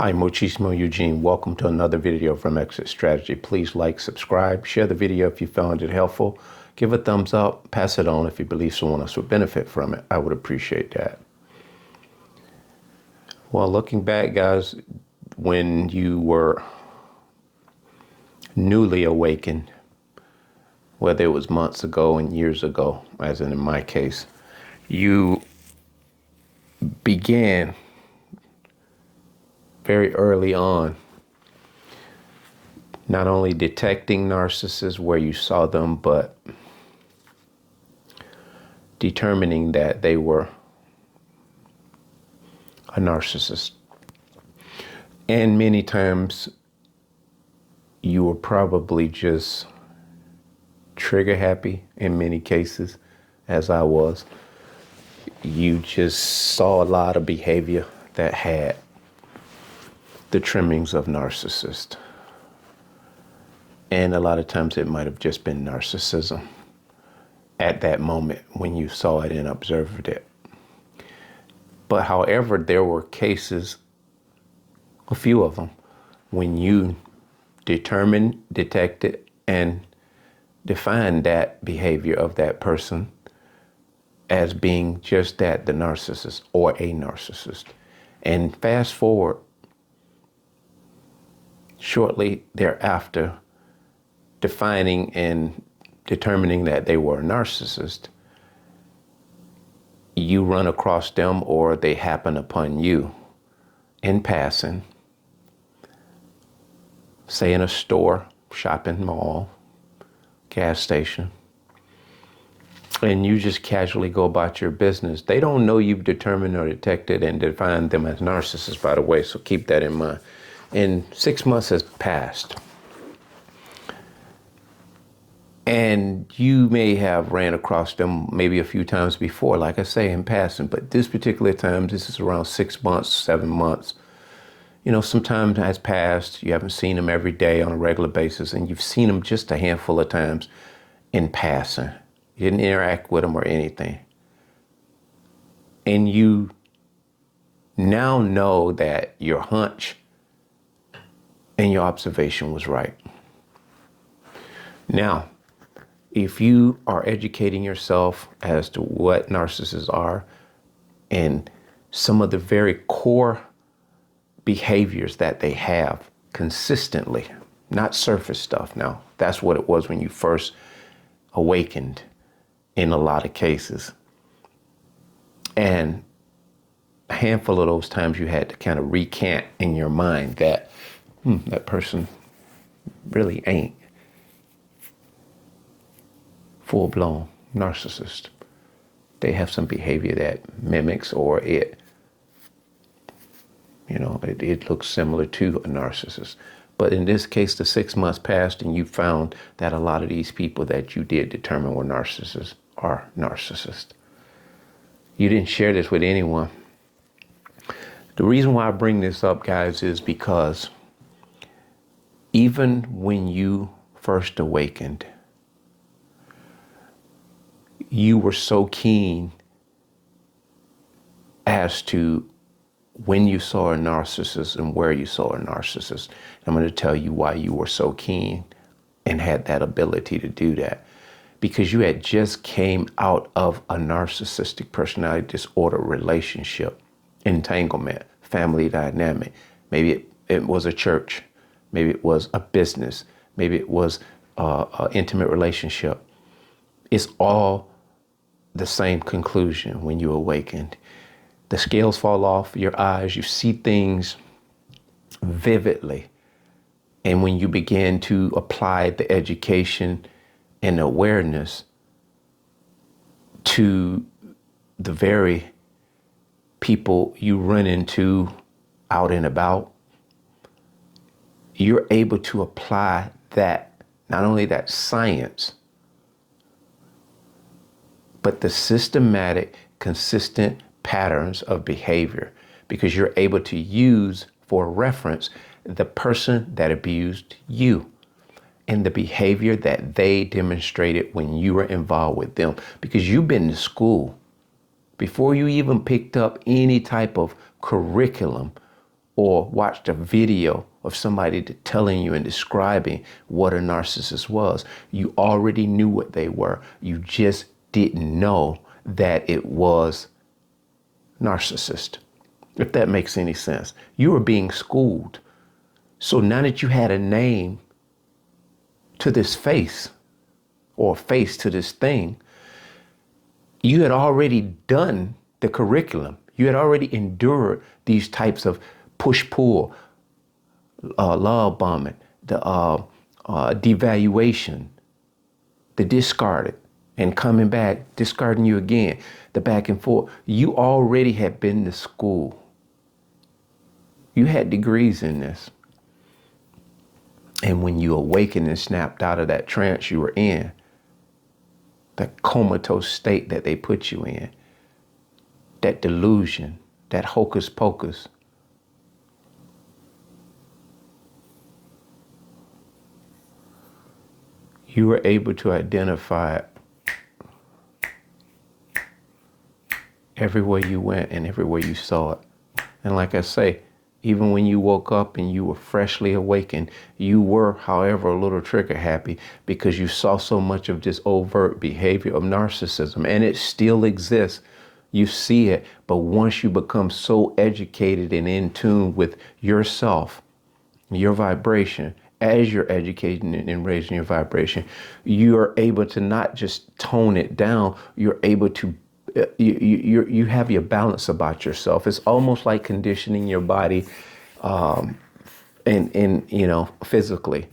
Hi, Muchísimo Eugene. Welcome to another video from Exit Strategy. Please like, subscribe, share the video if you found it helpful. Give a thumbs up, pass it on if you believe someone else would benefit from it. I would appreciate that. Well, looking back, guys, when you were newly awakened, whether it was months ago and years ago, as in my case, you began very early on not only detecting narcissists where you saw them, but determining that they were a narcissist. And many times you were probably just trigger happy in many cases, as I was. You just saw a lot of behavior that had the trimmings of narcissist. And a lot of times it might have just been narcissism at that moment when you saw it and observed it. But however, there were cases, a few of them, when you determined, detected, and defined that behavior of that person as being just that, the narcissist or a narcissist. And fast forward, shortly thereafter, defining and determining that they were a narcissist, you run across them or they happen upon you in passing, say in a store, shopping mall, gas station, and you just casually go about your business. They don't know you've determined or detected and defined them as narcissists, by the way, so keep that in mind. And 6 months has passed. And you may have ran across them maybe a few times before, like I say, in passing. But this particular time, this is around 6 months, 7 months. You know, some time has passed. You haven't seen them every day on a regular basis, and you've seen them just a handful of times in passing. You didn't interact with them or anything. And you now know that your hunch and your observation was right. Now, if you are educating yourself as to what narcissists are and some of the very core behaviors that they have consistently, not surface stuff. Now, that's what it was when you first awakened in a lot of cases. And a handful of those times you had to kind of recant in your mind that that person really ain't full-blown narcissist. They have some behavior that mimics or it looks similar to a narcissist. But in this case, the 6 months passed and you found that a lot of these people that you did determine were narcissists are narcissists. You didn't share this with anyone. The reason why I bring this up, guys, is because even when you first awakened, you were so keen as to when you saw a narcissist and where you saw a narcissist. I'm going to tell you why you were so keen and had that ability to do that. Because you had just came out of a narcissistic personality disorder relationship, entanglement, family dynamic. Maybe it was a church. Maybe it was a business. Maybe it was an intimate relationship. It's all the same conclusion when you awakened. The scales fall off your eyes. You see things vividly. And when you begin to apply the education and awareness to the very people you run into out and about, you're able to apply that, not only that science, but the systematic, consistent patterns of behavior, because you're able to use for reference the person that abused you and the behavior that they demonstrated when you were involved with them. Because you've been to school before you even picked up any type of curriculum or watched a video of somebody telling you and describing what a narcissist was. You already knew what they were. You just didn't know that it was narcissist, if that makes any sense. You were being schooled. So now that you had a name to this face, or face to this thing, you had already done the curriculum. You had already endured these types of push-pull, love bombing, the devaluation, the discarded, and coming back, discarding you again, the back and forth. You already had been to school. You had degrees in this. And when you awakened and snapped out of that trance you were in, that comatose state that they put you in, that delusion, that hocus pocus, you were able to identify it everywhere you went and everywhere you saw it. And like I say, even when you woke up and you were freshly awakened, you were, however, a little trigger happy because you saw so much of this overt behavior of narcissism, and it still exists. You see it, but once you become so educated and in tune with yourself, your vibration, as you're educating and raising your vibration, you are able to not just tone it down, you're able to you have your balance about yourself. It's almost like conditioning your body, and physically.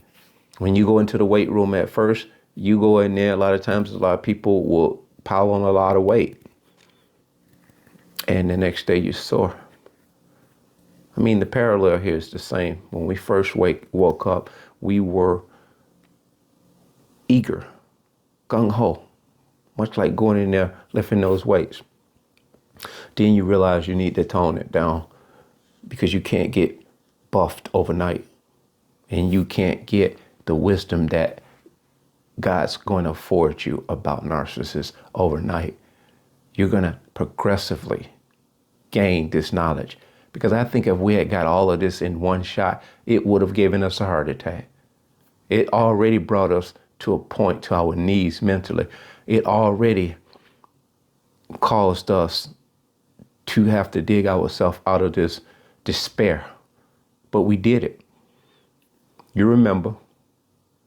When you go into the weight room at first, you go in there. A lot of times, a lot of people will pile on a lot of weight, and the next day you're sore. I mean, the parallel here is the same. When we first woke up, we were eager, gung-ho. Much like going in there, lifting those weights. Then you realize you need to tone it down because you can't get buffed overnight. And you can't get the wisdom that God's going to afford you about narcissists overnight. You're going to progressively gain this knowledge. Because I think if we had got all of this in one shot, it would have given us a heart attack. It already brought us to a point to our knees mentally. It already caused us to have to dig ourselves out of this despair. But we did it. You remember,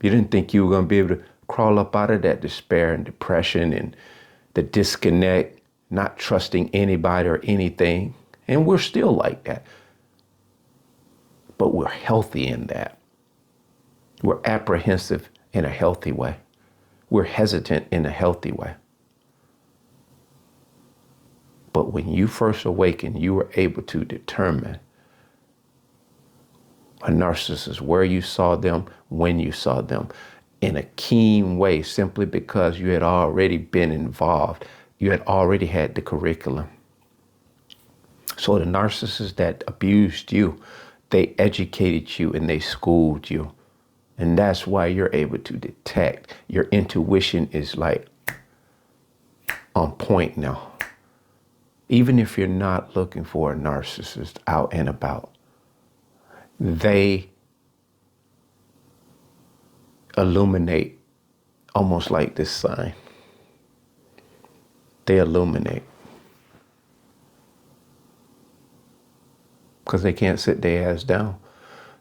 you didn't think you were going to be able to crawl up out of that despair and depression and the disconnect, not trusting anybody or anything. And we're still like that. But we're healthy in that. We're apprehensive in a healthy way. We're hesitant in a healthy way. But when you first awakened, you were able to determine a narcissist, where you saw them, when you saw them, in a keen way, simply because you had already been involved. You had already had the curriculum. So the narcissists that abused you, they educated you and they schooled you. And that's why you're able to detect. Your intuition is like on point now. Even if you're not looking for a narcissist out and about, they illuminate almost like this sign. They illuminate. Because they can't sit their ass down.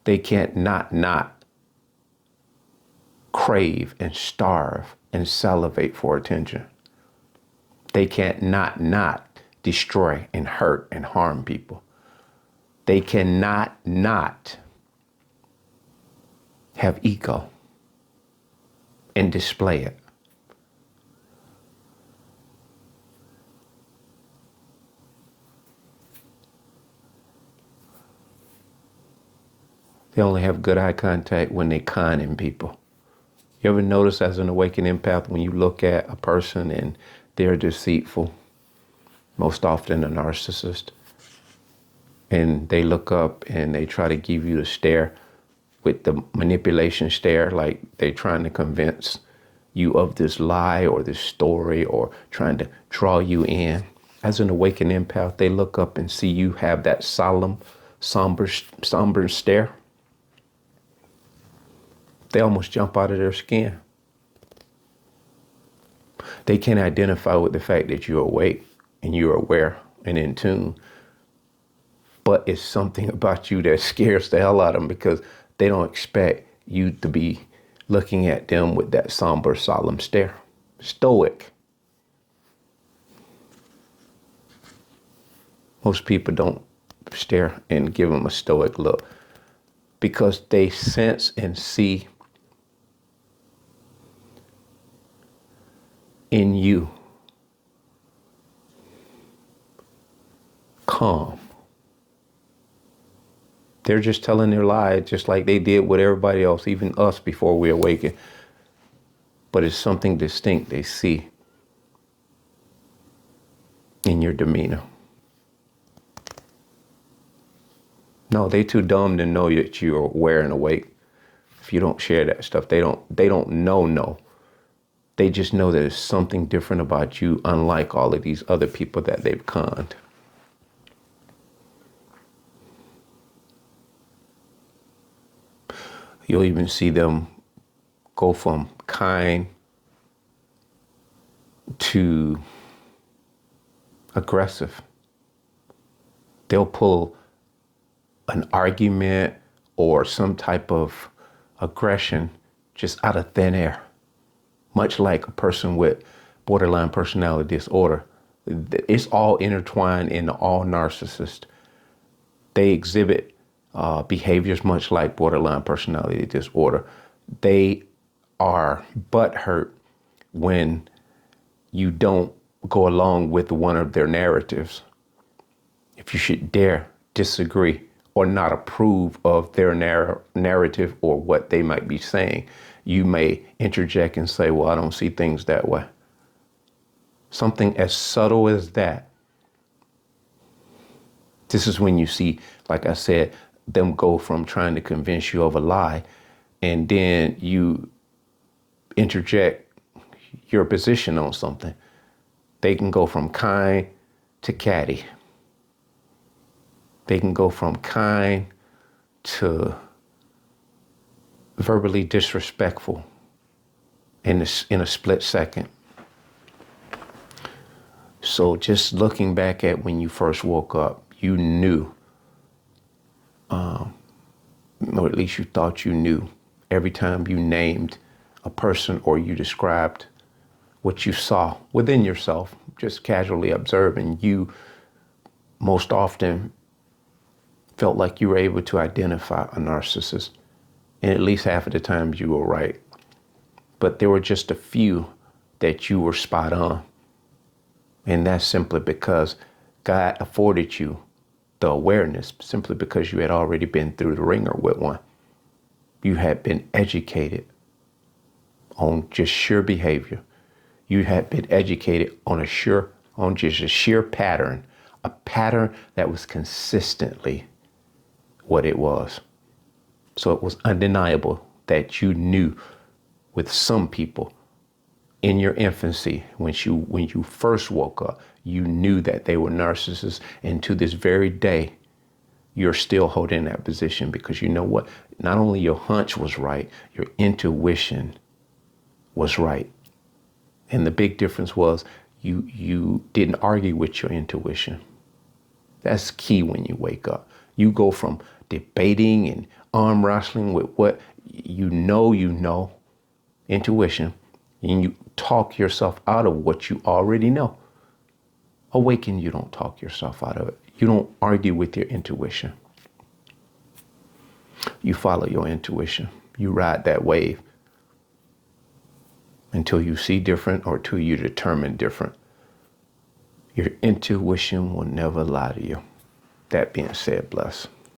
They can't not crave and starve and salivate for attention. They can't not destroy and hurt and harm people. They cannot not have ego and display it. They only have good eye contact when they're conning people. You ever notice as an awakened empath, when you look at a person and they're deceitful, most often a narcissist, and they look up and they try to give you the stare with the manipulation stare, like they're trying to convince you of this lie or this story or trying to draw you in. As an awakened empath, they look up and see you have that solemn somber stare, they almost jump out of their skin. They can't identify with the fact that you're awake and you're aware and in tune. But it's something about you that scares the hell out of them because they don't expect you to be looking at them with that somber, solemn stare. Stoic. Most people don't stare and give them a stoic look because they sense and see in you calm. They're just telling their lies just like they did with everybody else, even us before we awaken. But it's something distinct they see in your demeanor. No, they too dumb to know that you're aware and awake. If you don't share that stuff, they don't know. They just know that there's something different about you, unlike all of these other people that they've conned. You'll even see them go from kind to aggressive. They'll pull an argument or some type of aggression just out of thin air, much like a person with borderline personality disorder. It's all intertwined in all narcissists. They exhibit behaviors much like borderline personality disorder. They are butthurt when you don't go along with one of their narratives. If you should dare disagree or not approve of their narrative or what they might be saying, you may interject and say, well, I don't see things that way. Something as subtle as that. This is when you see, like I said, them go from trying to convince you of a lie, and then you interject your position on something. They can go from kind to catty. They can go from kind to verbally disrespectful in a split second. So just looking back at when you first woke up, you knew, or at least you thought you knew, every time you named a person or you described what you saw within yourself, just casually observing, you most often felt like you were able to identify a narcissist. And at least half of the times you were right. But there were just a few that you were spot on. And that's simply because God afforded you the awareness, simply because you had already been through the ringer with one. You had been educated on just sheer behavior. You had been educated on just a sheer pattern, a pattern that was consistently what it was. So it was undeniable that you knew with some people in your infancy, when you first woke up, you knew that they were narcissists. And to this very day, you're still holding that position because you know what? Not only your hunch was right, your intuition was right. And the big difference was you didn't argue with your intuition. That's key when you wake up. You go from debating and arm wrestling with what you know, intuition, and you talk yourself out of what you already know. Awaken, you don't talk yourself out of it. You don't argue with your intuition. You follow your intuition. You ride that wave until you see different or till you determine different. Your intuition will never lie to you. That being said, bless.